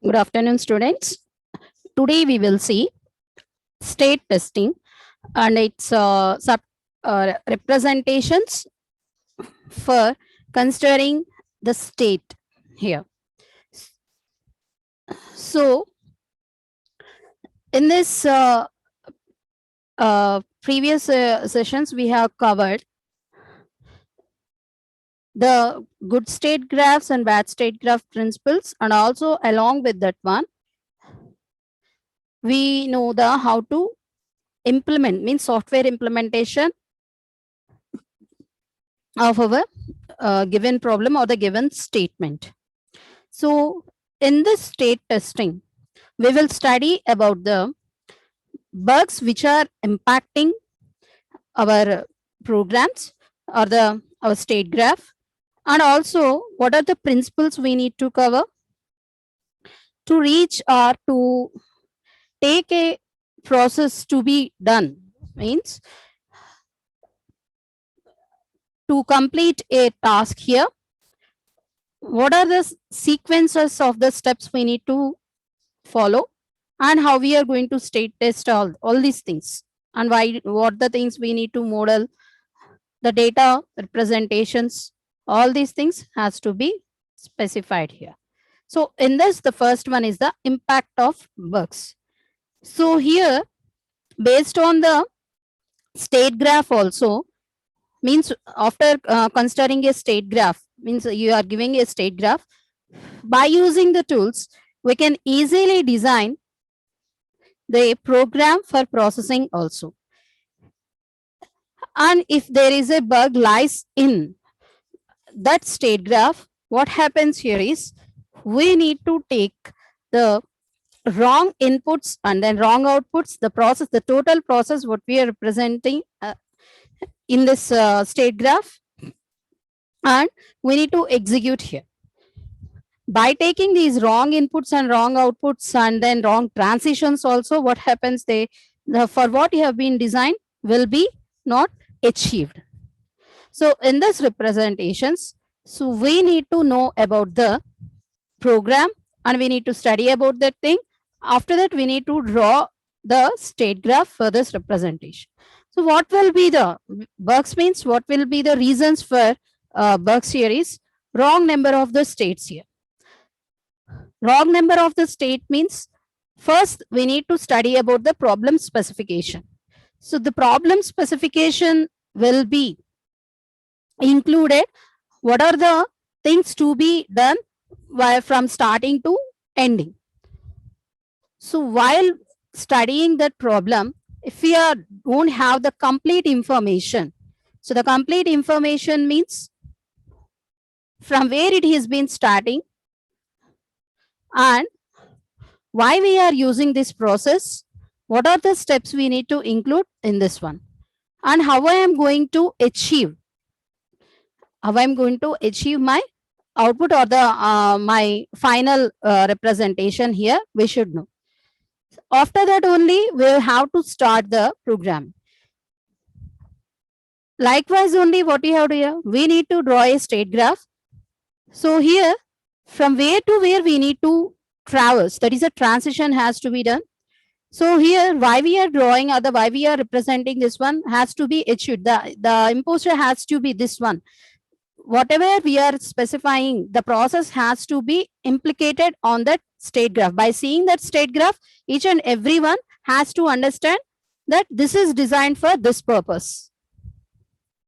Good afternoon, students. Today we will see state testing and its representations for considering the state here. So, in this previous sessions, we have covered the good state graphs and bad state graph principles, and also along with that one, we know the how to implement, means software implementation of our given problem or the given statement. So in this state testing, we will study about the bugs which are impacting our programs or our state graph, and also what are the principles we need to cover to reach or to take a process to be done, means to complete a task here, what are the sequences of the steps we need to follow, and how we are going to state test all these things, and why, what the things we need to model, the data representations, all these things has to be specified here. So in this, the first one is the impact of bugs. So here, based on the state graph also, means after considering a state graph, means you are giving a state graph, by using the tools we can easily design the program for processing also. And if there is a bug lies in that state graph, what happens here is we need to take the wrong inputs and then wrong outputs, the process, the total process what we are representing in this state graph, and we need to execute here. By taking these wrong inputs and wrong outputs and then wrong transitions also, what happens, for what you have been designed will be not achieved. So in this representations, so we need to know about the program and we need to study about that thing. After that, we need to draw the state graph for this representation. So what will be the bugs, means what will be the reasons for bugs here is wrong number of the states here. Wrong number of the state means first we need to study about the problem specification. So the problem specification will be included what are the things to be done from starting to ending. So while studying that problem, if we don't have the complete information, so the complete information means from where it has been starting and why we are using this process, what are the steps we need to include in this one, and how I am going to achieve my output or the my final representation here, we should know. After that only we'll have to start the program. Likewise only what we have to here, we need to draw a state graph. So here from where to where we need to traverse, that is a transition has to be done. So here why we are drawing or why we are representing this one has to be achieved. The imposter has to be this one. Whatever we are specifying, the process has to be implicated on that state graph. By seeing that state graph, each and everyone has to understand that this is designed for this purpose.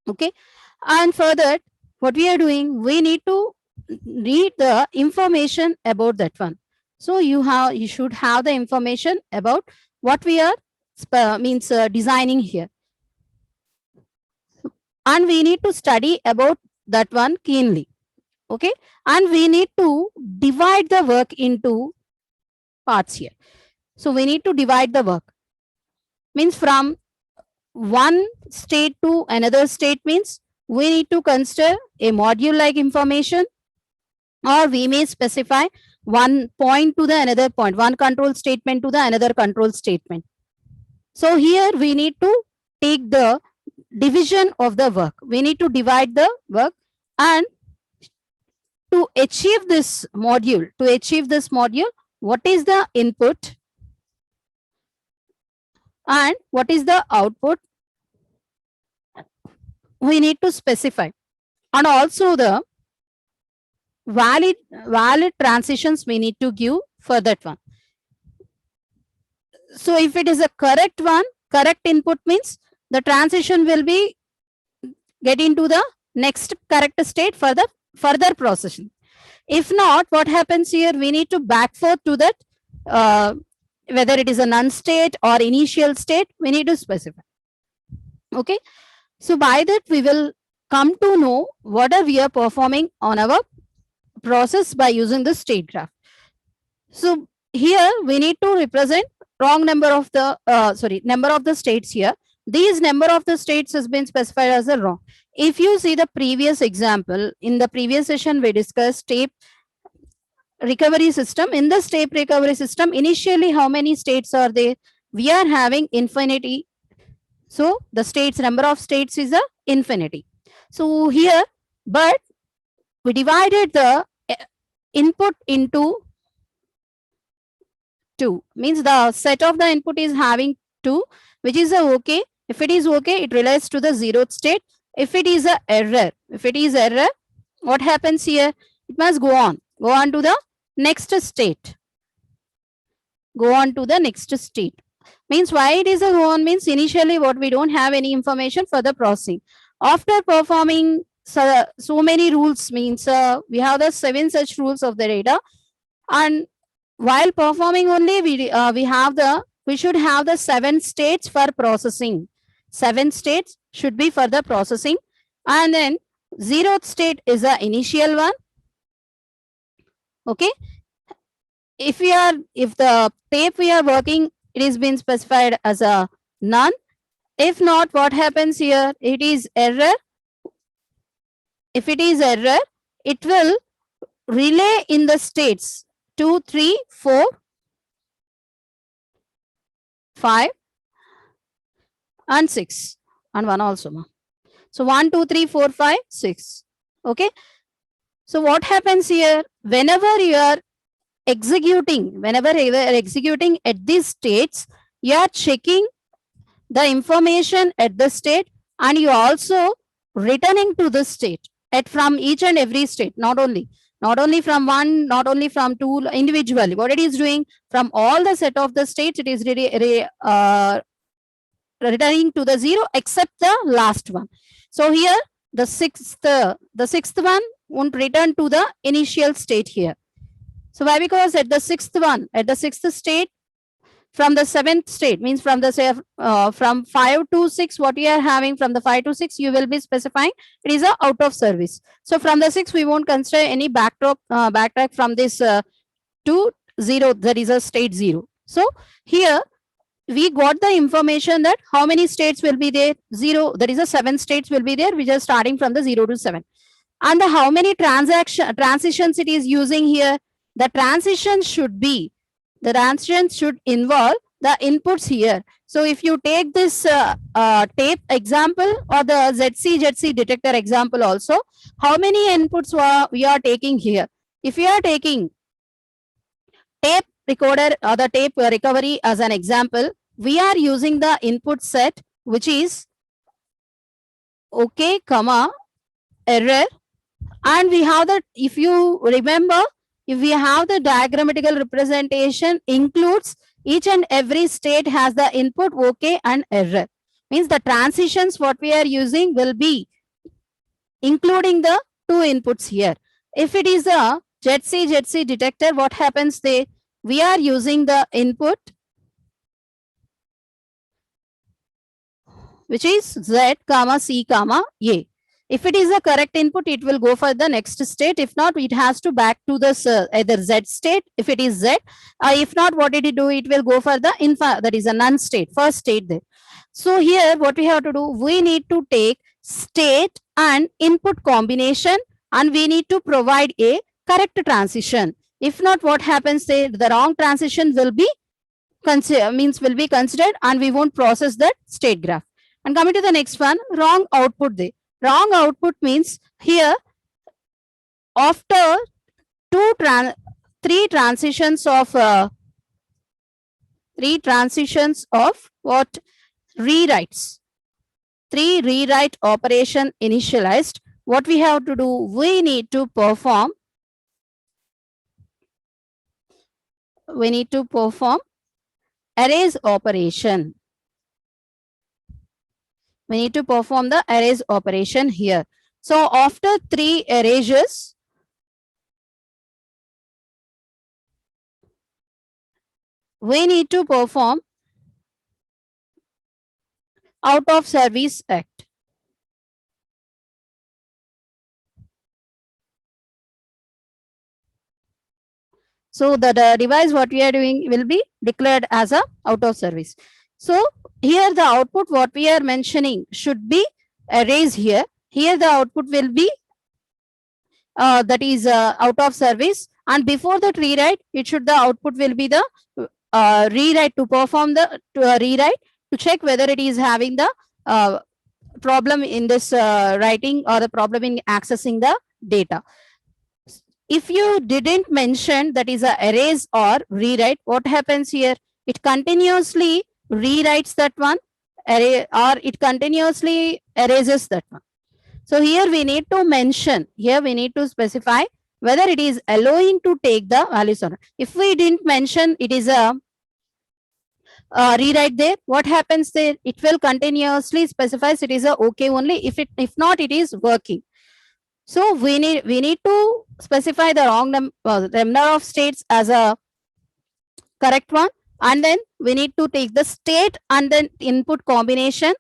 Okay. And further, what we are doing, we need to read the information about that one. So you should have the information about what we are designing here, and we need to study about that one keenly. Okay, and we need to divide the work into parts here. So we need to divide the work, means from one state to another state, means we need to consider a module like information, or we may specify one point to the another point, one control statement to the another control statement. So here we need to take the division of the work. We need to divide the work, and to achieve this module, what is the input and what is the output, we need to specify, and also the valid transitions we need to give for that one. So if it is a correct one, correct input means the transition will be get into the next correct state for the further processing. If not, what happens here, we need to back forth to that, whether it is a non state or initial state, we need to specify. Okay, so by that we will come to know what are we are performing on our process by using the state graph. So here we need to represent wrong number of the number of the states here. These number of the states has been specified as a wrong. If you see the previous example, in the previous session we discussed tape recovery system. In the tape recovery system, initially how many states are there? We are having infinity. So the states, number of states is a infinity. So here, but we divided the input into 2, means the set of the input is having 2, which is a okay. If it is okay, it relates to the zeroth state. If it is a error, what happens here? It must go on to the next state. Go on to the next state. Means why it is a go on means initially what we don't have any information for the processing. After performing so many rules, means we have the 7 such rules of the data, and while performing only we should have the 7 states for processing. 7 states should be for the processing, and then 0th state is the initial one. Okay, if the tape we are working, it is been specified as a none. If not, what happens here? It is error. If it is error, it will relay in the states 2, 3, 4, 5 and 6 and 1 also. So 1, 2, 3, 4, 5, 6. Okay. So what happens here? Whenever you are executing at these states, you are checking the information at the state, and you also returning to the state from each and every state, not only from 1, not only from 2 individually. What it is doing from all the set of the states, it is returning to the 0 except the last one. So here the sixth one won't return to the initial state here. So why? Because at the sixth state, from the 7th state, means from the from 5 to 6, what we are having from the 5 to 6, you will be specifying it is a out of service. So from the 6, we won't consider any backtrack from this to 0, that is a state 0. So here we got the information that how many states will be there? 0. That is a 7 states will be there, which are starting from the 0 to 7. And how many transitions it is using here? The transition should involve the inputs here. So if you take this tape example or the ZC detector example also, how many inputs we are taking here? If you are taking tape recorder or the tape recovery as an example, we are using the input set, which is okay, comma, error. And we have that, if you remember, if we have the diagrammatical representation includes each and every state has the input okay and error. Means the transitions what we are using will be including the 2 inputs here. If it is a JETC detector, what happens there? We are using the input which is Z, comma, C, comma, A. If it is a correct input, it will go for the next state. If not, it has to back to the either Z state, if it is Z. If not, what did it do? It will go for the that is a none state, first state there. So here, what we have to do? We need to take state and input combination, and we need to provide a correct transition. If not, what happens there? The wrong transition will be considered, and we won't process that state graph. And coming to the next one, wrong output there. Wrong output means here after three transitions of what? Rewrites. Three rewrite operation initialized. What we have to do? We need to perform arrays operation. We need to perform the arrays operation here. So after three erasures, we need to perform out of service act. So the device what we are doing will be declared as a out of service. So here the output what we are mentioning should be arrays here. Here the output will be that is out of service, and before that rewrite, it should the output will be the rewrite to perform the rewrite to check whether it is having the problem in this writing or the problem in accessing the data. If you didn't mention that is a erase or rewrite, what happens here? It continuously rewrites that one array or it continuously erases that one. So here we need to mention, here we need to specify whether it is allowing to take the values or not. If we didn't mention it is a rewrite there, what happens there? It will continuously specifies it is a okay only. If not, it is working. So we need to specify the wrong number of states as a correct one, and then we need to take the state and then input combination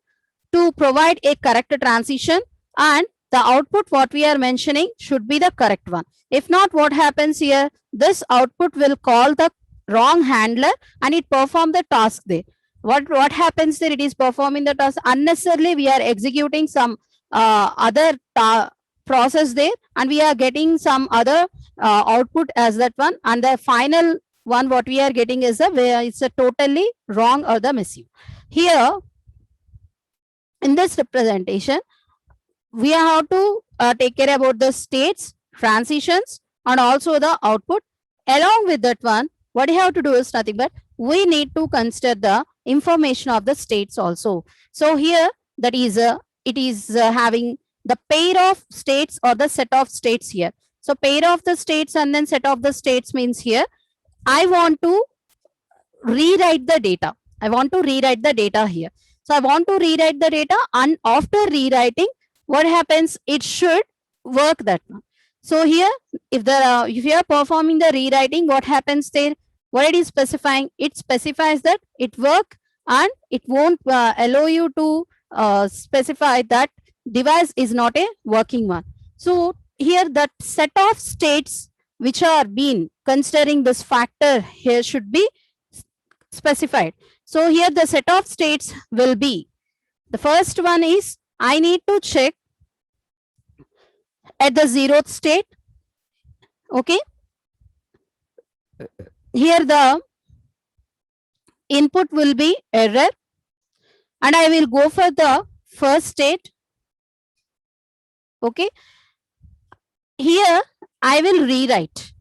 to provide a correct transition, and the output what we are mentioning should be the correct one. If not, what happens here? This output will call the wrong handler and it perform the task there. What happens there? It is performing the task unnecessarily. We are executing some other process there, and we are getting some other output as that one, and the final one what we are getting is where it's a totally wrong or the missive. Here in this representation, we have to take care about the states, transitions, and also the output. Along with that one, what you have to do is nothing but we need to consider the information of the states also. So here that is it is having the pair of states or the set of states here. So pair of the states and then set of the states means here I want to rewrite the data. I want to rewrite the data here. So I want to rewrite the data, and after rewriting, what happens? It should work that one. So here, if you are performing the rewriting, what happens there? What it is specifying? It specifies that it work and it won't allow you to specify that device is not a working one. So here that set of states which are being considering this factor here should be specified. So here the set of states will be, the first one is I need to check at the 0th state. Okay. Here the input will be error, and I will go for the first state. Okay. Here I will rewrite.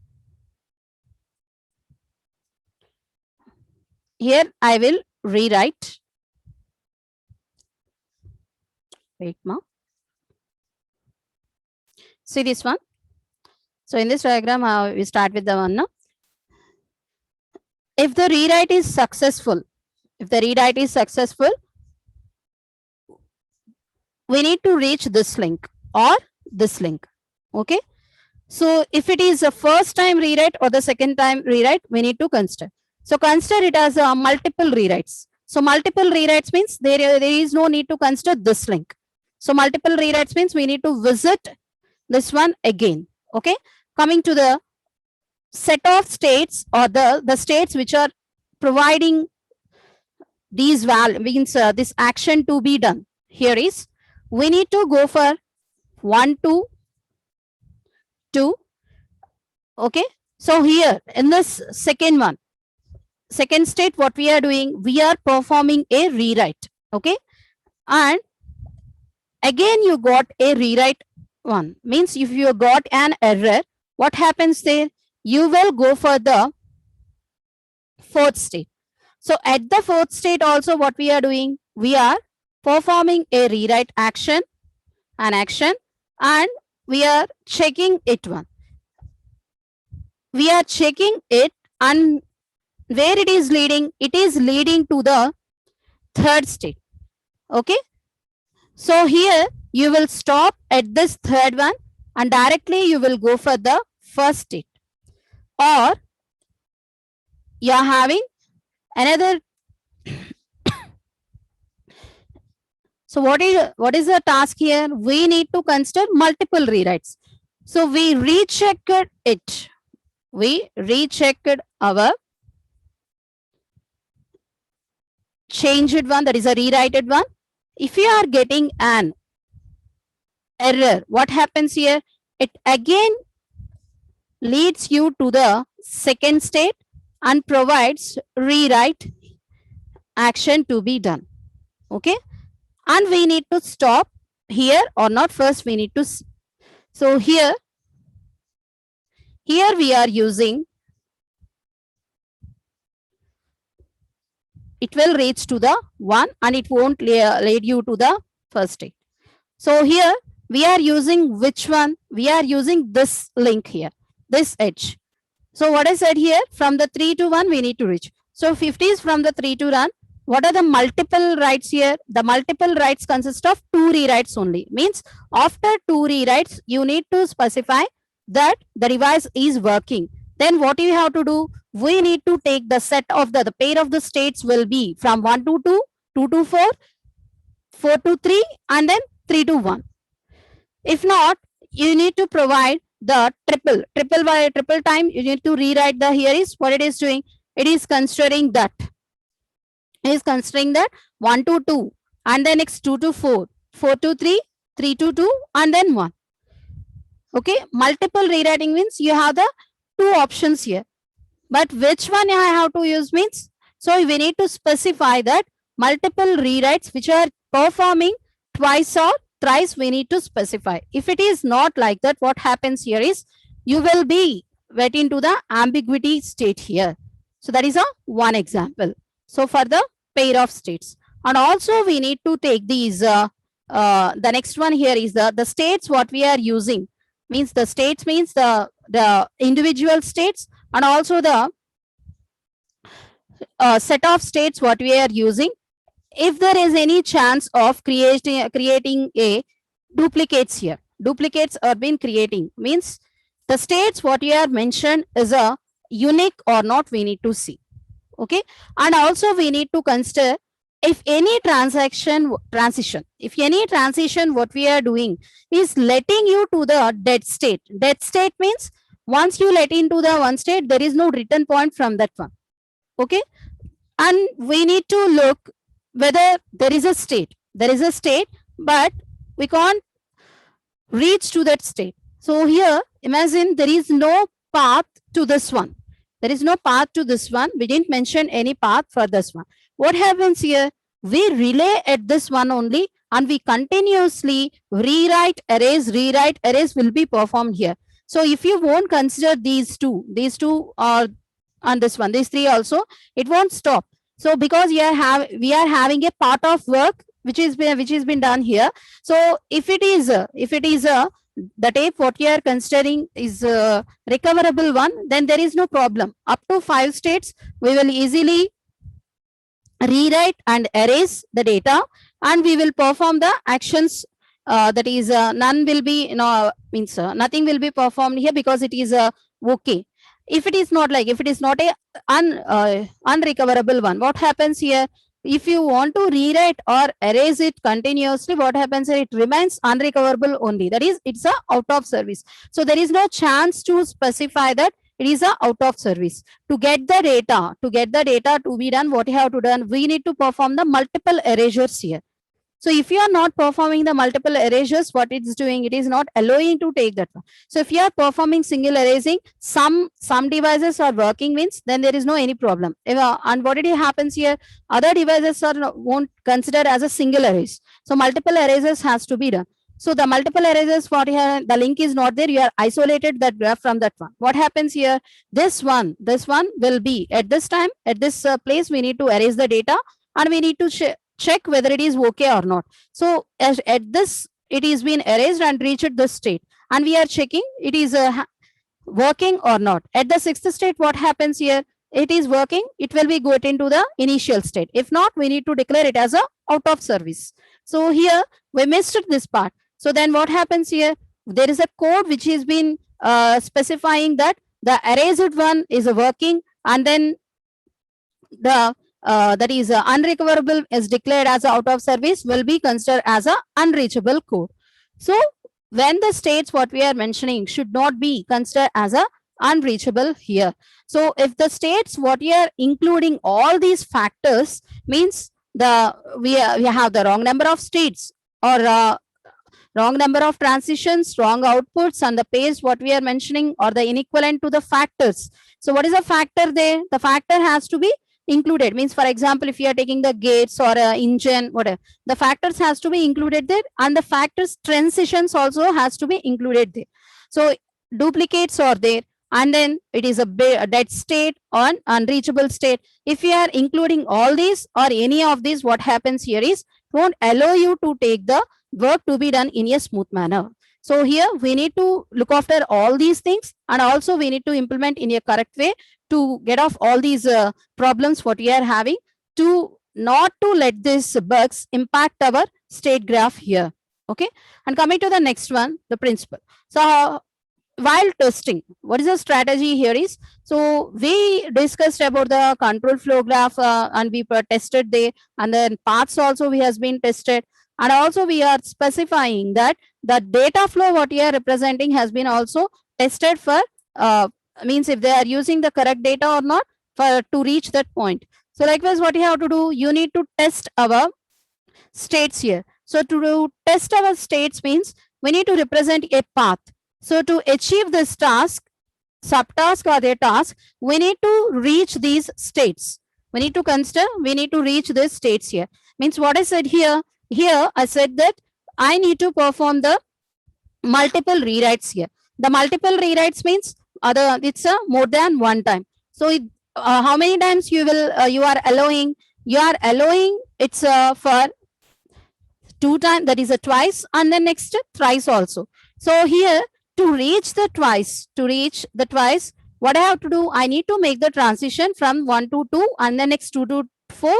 Here I will rewrite. Wait, ma. See this one. So in this diagram, we start with the one. No? If the rewrite is successful, we need to reach this link or this link. Okay. So if it is the first time rewrite or the second time rewrite, we need to consider. So consider it as multiple rewrites. So multiple rewrites means there is no need to consider this link. So multiple rewrites means we need to visit this one again. Okay. Coming to the set of states or the states which are providing these values means this action to be done. Here is we need to go for 1, 2, 2. Okay. So here in this second one, second state, what we are doing, we are performing a rewrite. Okay. And again, you got a rewrite one. Means if you got an error, what happens there? you will go for the fourth state. So at the fourth state also what we are doing, we are performing a rewrite action, an action, and we are checking it one. We are checking it, and where it is leading to the third state. Okay. So here you will stop at this third one and directly you will go for the first state. Or you are having another. So what is the task here? We need to consider multiple rewrites. So we rechecked it. We rechecked our changed one, that is a rewrited one. If you are getting an error, what happens here? It again leads you to the second state and provides rewrite action to be done. Okay. And we need to stop here or not. First we need to see. So here we are using, it will reach to the 1 and it won't lead you to the first state. So here we are using which one? We are using this link here, this edge. So what I said here, from the 3 to 1 we need to reach. So 50 is from the 3 to run. What are the multiple writes here? The multiple writes consist of 2 rewrites only. Means after 2 rewrites, you need to specify that the device is working. Then what you have to do? We need to take the set of the pair of the states will be from 1 to 2, 2 to 4, 4 to 3, and then 3 to 1. If not, you need to provide the triple time. You need to rewrite the, here is what it is doing. It is considering that. It is considering that 1 to 2 and then next 2 to 4, 4 to 3, 3 to 2 and then 1. Okay, multiple rewriting means you have the 2 options here. But which one I have to use means, so we need to specify that multiple rewrites which are performing twice or thrice we need to specify. If it is not like that, what happens here is you will be went into the ambiguity state here. So that is a one example. So for the pair of states, and also we need to take these, the next one here is the states what we are using. Means the states means the individual states and also the set of states what we are using. If there is any chance of creating a duplicates here, duplicates are been creating, means the states what you are mentioned is a unique or not, we need to see. Okay, and also we need to consider if any transition what we are doing is letting you to the dead state. Dead state means once you let into the one state, there is no return point from that one. Okay, and we need to look whether there is a state. There is a state, but we can't reach to that state. So here, imagine there is no path to this one. There is no path to this one. We didn't mention any path for this one. What happens here? We relay at this one only and we continuously rewrite arrays will be performed here. So if you won't consider these two are on this one, these 3 also, it won't stop. So because we are having a part of work which has been done here. So if it is the tape what you are considering is a recoverable one, then there is no problem. Up to 5 states, we will easily rewrite and erase the data, and we will perform the actions. That is, none will be, means nothing will be performed here because it is okay. If it is not like, if it is not a unrecoverable one, what happens here? If you want to rewrite or erase it continuously, what happens here? It remains unrecoverable only. That is, it's a out of service. So there is no chance to specify that it is a out of service. To get the data to be done, what you have to do, we need to perform the multiple erasures here. So if you are not performing the multiple erasures, what it's doing, it is not allowing to take that one. So if you are performing single erasing, some devices are working means, then there is no any problem. And what it happens here, other devices are won't consider as a single erase. So multiple erasers has to be done. So the multiple erasers for here, the link is not there. You are isolated that graph from that one. What happens here? This one will be at this time, at this place, we need to erase the data and we need to check whether it is okay or not. So at this, it is been erased and reached this state. And we are checking it is working or not. At the sixth state, what happens here? It is working, it will be going into the initial state. If not, we need to declare it as a out of service. So here we missed this part. So then what happens here? There is a code which has been specifying that the erased one is working, and then the that is unrecoverable is declared as out of service will be considered as a unreachable code. So when the states what we are mentioning should not be considered as a unreachable here. So if the states what we are including all these factors means we have the wrong number of states or wrong number of transitions, wrong outputs, and the pace what we are mentioning or the inequivalent to the factors. So what is a factor there? The factor has to be included. Means, for example, if you are taking the gates or engine, whatever, the factors has to be included there, and the factors transitions also has to be included there. So duplicates are there, and then it is a dead state or unreachable state. If you are including all these or any of these, what happens here is won't allow you to take the work to be done in a smooth manner. So here we need to look after all these things, and also we need to implement in a correct way to get off all these problems what we are having, to not to let these bugs impact our state graph here. Okay, and coming to the next one, the principle. So while testing, what is the strategy here is, so we discussed about the control flow graph and we tested there, and then paths also we has been tested, and also we are specifying that the data flow what we are representing has been also tested for means if they are using the correct data or not for to reach that point. So likewise, what you have to do, you need to test our states here. So to test our states means we need to represent a path. So to achieve this task, subtask or their task, we need to reach these states. We need to consider, we need to reach these states here. Means what I said here, I said that I need to perform the multiple rewrites here. The multiple rewrites means it's a more than one time. So how many times you will you are allowing? You are allowing it's for 2 times, that is a twice, and then next thrice also. So here to reach the twice, what I have to do, I need to make the transition from 1 to 2 and then next 2 to 4,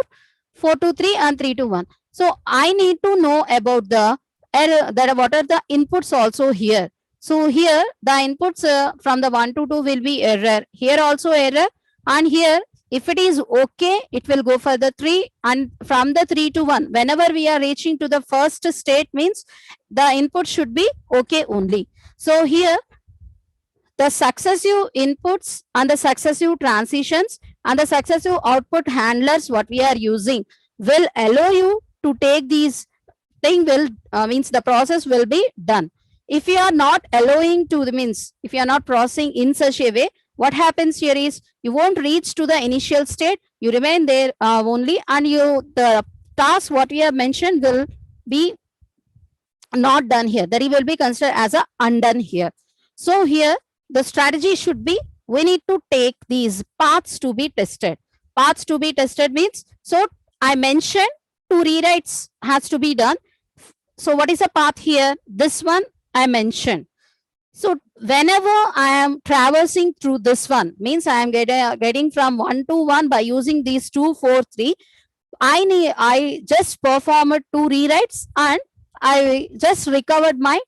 4 to 3 and 3 to 1. So I need to know about the error, that what are the inputs also here. So here the inputs from the 1 to 2 will be error. Here also error, and here if it is okay, it will go for the 3, and from the 3 to 1, whenever we are reaching to the first state means the input should be okay only. So here the successive inputs and the successive transitions and the successive output handlers what we are using will allow you to take these thing will means the process will be done. If you are not allowing to the means, if you are not processing in such a way, what happens here is you won't reach to the initial state, you remain there only, and the task what we have mentioned will be not done here, that it will be considered as a undone here. So here the strategy should be, we need to take these paths to be tested. Paths to be tested means, so I mentioned 2 rewrites has to be done. So what is a path here? This one I mentioned. So whenever I am traversing through this one, means I am getting from 1 to 1 by using these 2, 4, 3. I just performed 2 rewrites and I just recovered my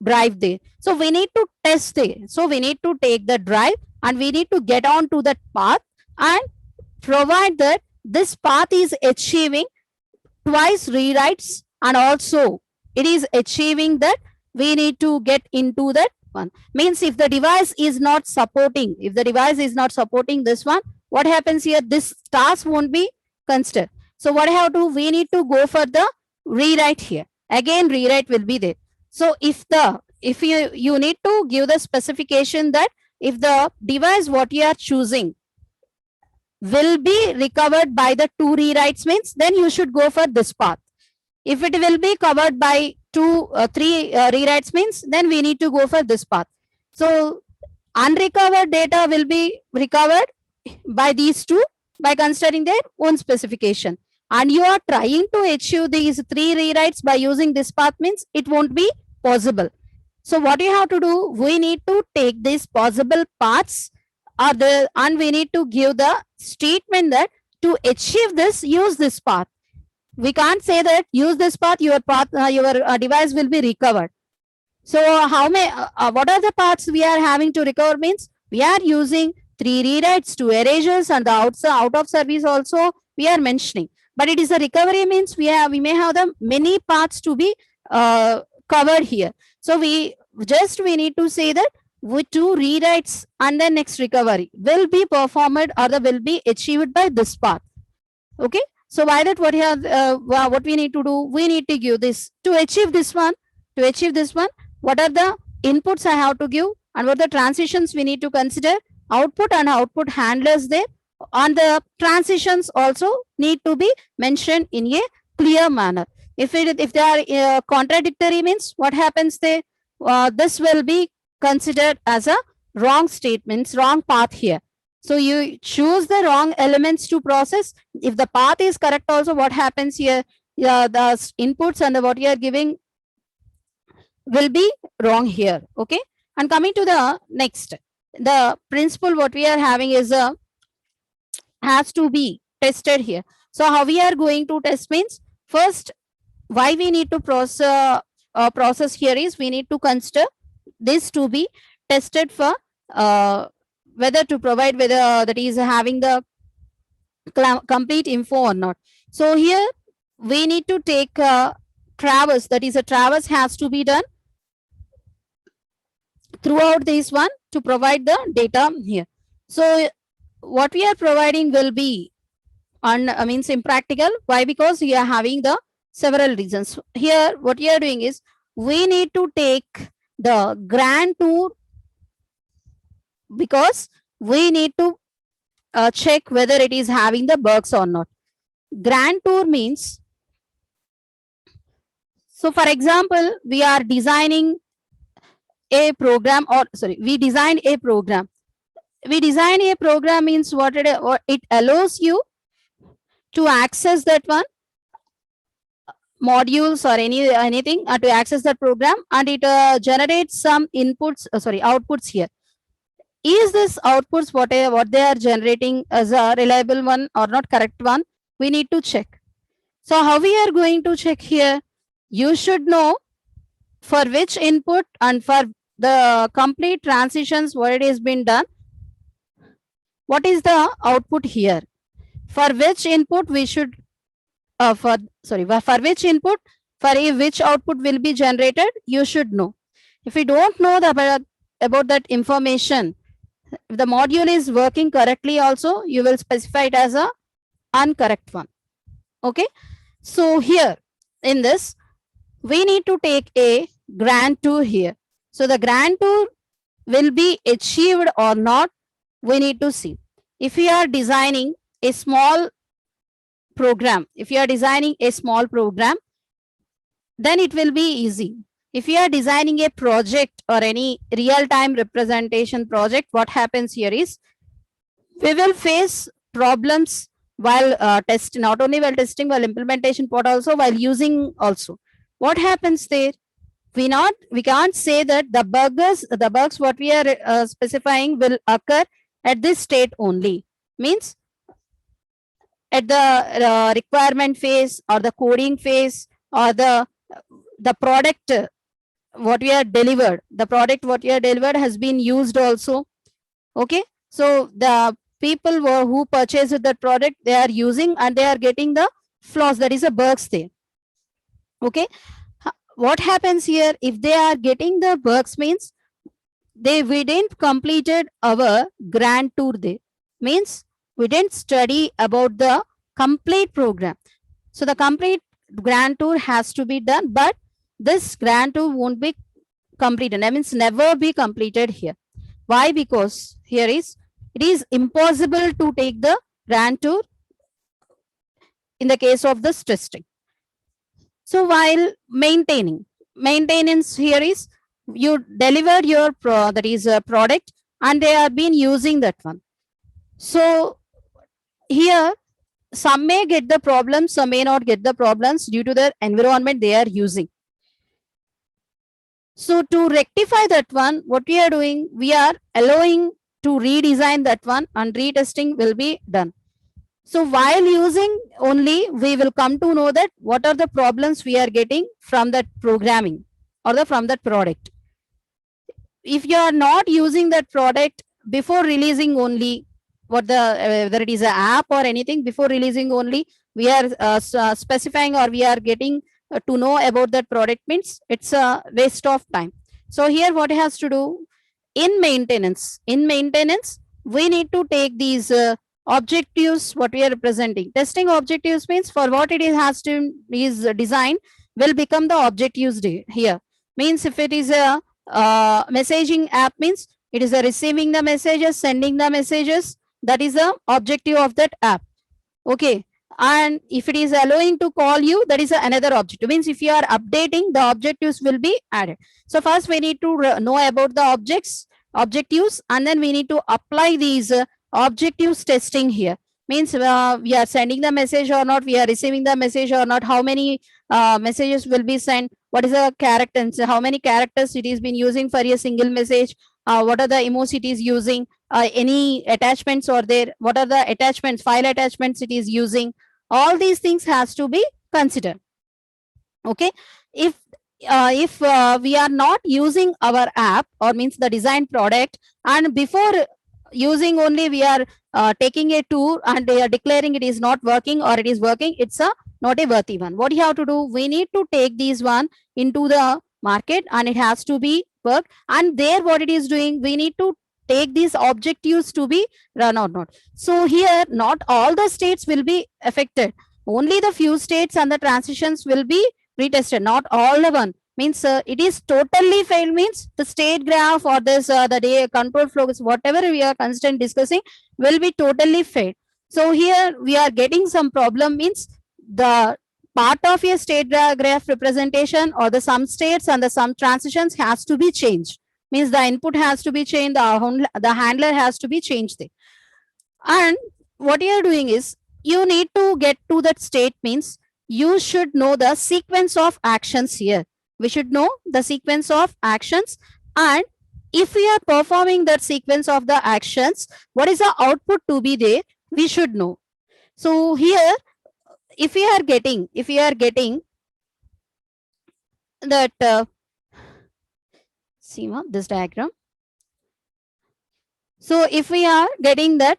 drive there. So we need to test there. So we need to take the drive and we need to get on to that path and provide that this path is achieving twice rewrites, and also it is achieving that we need to get into that one. Means if the device is not supporting, this one, what happens here? This task won't be considered. So what I have to, we need to go for the rewrite here. Again, rewrite will be there. So if you need to give the specification that if the device what you are choosing will be recovered by the 2 rewrites means, then you should go for this path. If it will be covered by three rewrites means then we need to go for this path. So unrecovered data will be recovered by these two by considering their own specification. And you are trying to achieve these three rewrites by using this path means it won't be possible. So what you have to do, we need to take these possible paths and we need to give the statement that to achieve this, use this path. We can't say that use this path, your device will be recovered. So what are the paths we are having to recover means we are using three rewrites, two erasures, and the out of service also we are mentioning. But it is a recovery means we may have the many paths to be covered here. So we need to say that with two rewrites and the next recovery will be performed or will be achieved by this path. Okay. So why that what we need to do? We need to give this to achieve this one. To achieve this one, what are the inputs I have to give and what are the transitions we need to consider? Output and output handlers there. And the transitions also need to be mentioned in a clear manner. If they are contradictory means what happens there? This will be considered as a wrong statements, wrong path here. So you choose the wrong elements to process. If the path is correct also, what happens here? The inputs and what you are giving will be wrong here. Okay. And coming to the next, the principle what we are having is has to be tested here. So how we are going to test means first, why we need to process here is we need to consider this to be tested for whether to provide whether that is having the complete info or not. So here we need to take traverse, that is a traverse has to be done throughout this one to provide the data here. So what we are providing will be means impractical. Why? Because we are having the several reasons. Here what we are doing is we need to take the grand tour because we need to check whether it is having the bugs or not. Grand tour means, so for example, we are designing a program we design a program. We design a program means what it allows you to access that one modules or anything to access that program, and it generates some outputs here. Is this outputs what they are generating as a reliable one or not correct one? We need to check. So how we are going to check here? You should know for which input and for the complete transitions what it has been done, what is the output here, for which input we should for which input, for which output will be generated, you should know. If you don't know about that information, if the module is working correctly also, you will specify it as a incorrect one. Okay. So here in this, we need to take a grand tour here. So the grand tour will be achieved or not, we need to see. If you are designing a small program, then it will be easy. If you are designing a project or any real-time representation project, what happens here is we will face problems while testing, not only while testing, while implementation, but also while using also. What happens there? We can't say that the bugs what we are specifying will occur at this state only. Means at the requirement phase or the coding phase or the product what we are delivered, has been used also. Okay. So the people who purchased that product, they are using and they are getting the flaws, that is a bugs there. Okay. What happens here? If they are getting the bugs means we didn't completed our grand tour there. Means we didn't study about the complete program. So the complete grand tour has to be done, but this grand tour won't be completed. That means never be completed here. Why? Because here it is impossible to take the grand tour in the case of this testing. So while maintaining, maintenance here is you deliver your that is a product and they have been using that one. So here some may get the problems, some may not get the problems due to the environment they are using. So to rectify that one, what we are doing, we are allowing to redesign that one and retesting will be done. So while using only, we will come to know that what are the problems we are getting from that programming or from that product. If you are not using that product before releasing only, what the whether it is an app or anything, before releasing only, we are specifying or we are getting to know about that product, means it's a waste of time. So here what has to do in maintenance, we need to take these objectives what we are representing. Testing objectives means for what it is has to is designed will become the objectives here. Means if it is a messaging app, means it is a receiving the messages, sending the messages, that is the objective of that app. Okay. And if it is allowing to call you, that is another objective. Means if you are updating, the objectives will be added. So first we need to know about the objectives, and then we need to apply these objectives testing here. Means we are sending the message or not, we are receiving the message or not, how many messages will be sent, what is the characters, how many characters it is been using for a single message, what are the emoji it is using, any attachments or there, what are the attachments, file attachments it is using. All these things has to be considered. Okay. If we are not using our app or means the design product, and before using only we are taking a tour and they are declaring it is not working or it is working, it's not a worthy one. What you have to do, we need to take these one into the market and it has to be worked, and there what it is doing, we need to take these objectives to be run or not. So here not all the states will be affected, only the few states and the transitions will be retested, not all the one. Means it is totally failed, means the state graph or this the day control flows, whatever we are constant discussing, will be totally failed. So here we are getting some problem, means the part of a state graph representation or the some states and the some transitions has to be changed. Means the input has to be changed, the handler has to be changed there. And what you are doing is you need to get to that state, means you should know the sequence of actions here. We should know the sequence of actions, and if we are performing that sequence of the actions, what is the output to be there, we should know. So here if we are getting that see this diagram. So if we are getting that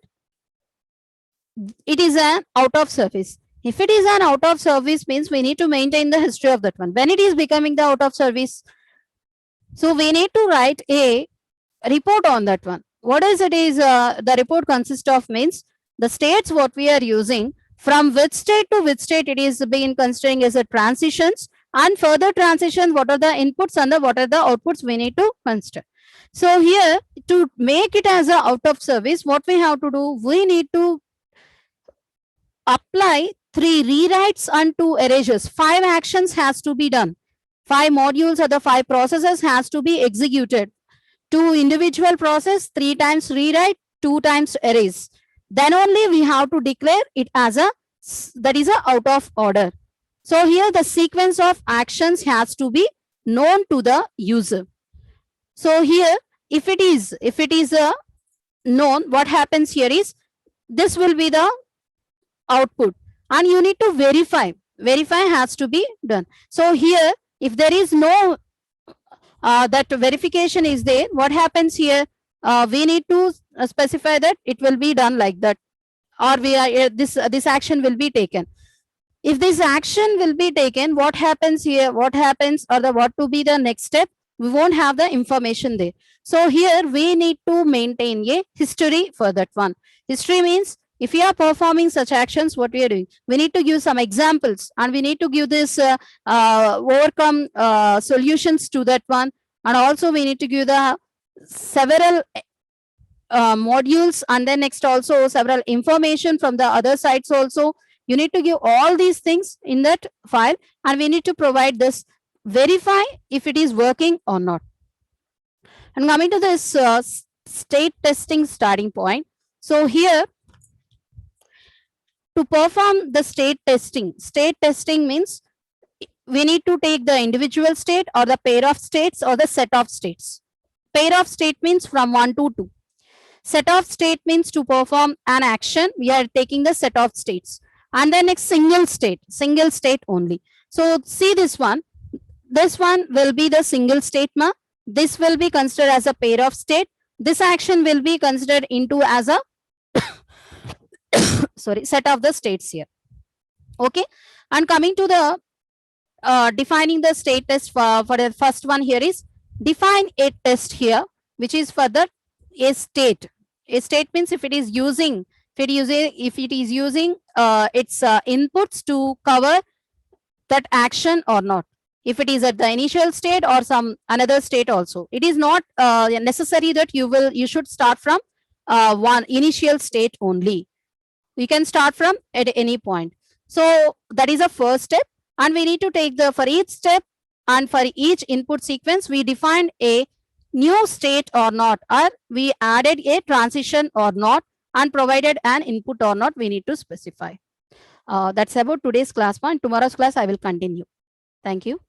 it is an out of service, if it is an out of service, means we need to maintain the history of that one when it is becoming the out of service. So we need to write a report on that one. What is it is the report consists of, means the states what we are using, from which state to which state it is being considering as a transitions, and further transitions, what are the inputs and what are the outputs we need to consider. So here to make it as a out of service, what we have to do, we need to apply 3 rewrites and 2 erasures. 5 actions has to be done. 5 modules or the 5 processes has to be executed. 2 individual process, 3 times rewrite, 2 times erase. Then only we have to declare it as a, that is a out of order. So here the sequence of actions has to be known to the user. So here if it is a known, what happens here is this will be the output, and you need to verify has to be done. So here if there is no that verification is there, what happens here, we need to specify that it will be done like that, or we are this action will be taken. If this action will be taken, what happens here, what to be the next step, we won't have the information there. So here we need to maintain a history for that one. History means if we are performing such actions, what we are doing, we need to give some examples, and we need to give this overcome solutions to that one, and also we need to give the several modules, and then next also several information from the other sites also. You need to give all these things in that file, and we need to provide this verify if it is working or not. And coming to this state testing starting point. So here, to perform the state testing means we need to take the individual state or the pair of states or the set of states. Pair of state means from 1 to 2. Set of state means to perform an action, we are taking the set of states. And then next single state only. So see this one will be the single state. This will be considered as a pair of state. This action will be considered into as a sorry, set of the states here. Okay. And coming to the defining the state test for the first one here is define a test here, which is for the a state. A state means if it is using its inputs to cover that action or not. If it is at the initial state or some another state also, it is not necessary that you should start from one initial state only. You can start from at any point. So that is the first step, and we need to take for each step and for each input sequence we defined a new state or not, or we added a transition or not, and provided an input or not we need to specify. That's about today's class point. Tomorrow's class I will continue. Thank you.